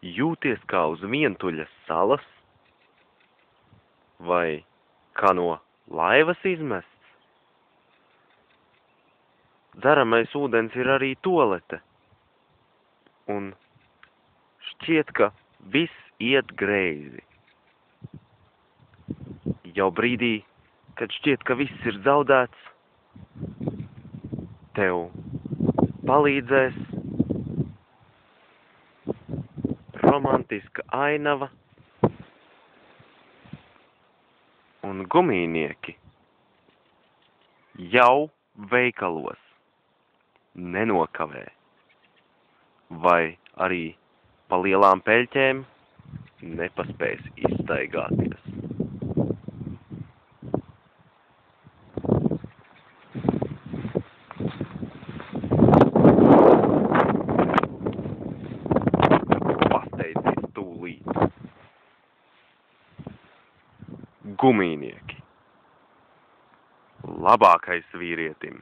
Jūties kā uz vientuļas salas? Vai kā no laivas izmests? Dzeramais ūdens ir arī tualete. Un šķiet, ka viss iet greizi. Jau brīdī, kad šķiet, ka viss ir zaudēts, tev palīdzēs romantiska ainava un gumijnieki jau veikalos nenokavē, vai arī pa lielām peļķēm nepaspēs izstaigāties. Pasteidzies tūlīt. Gumijnieki. Labākais vīrietim.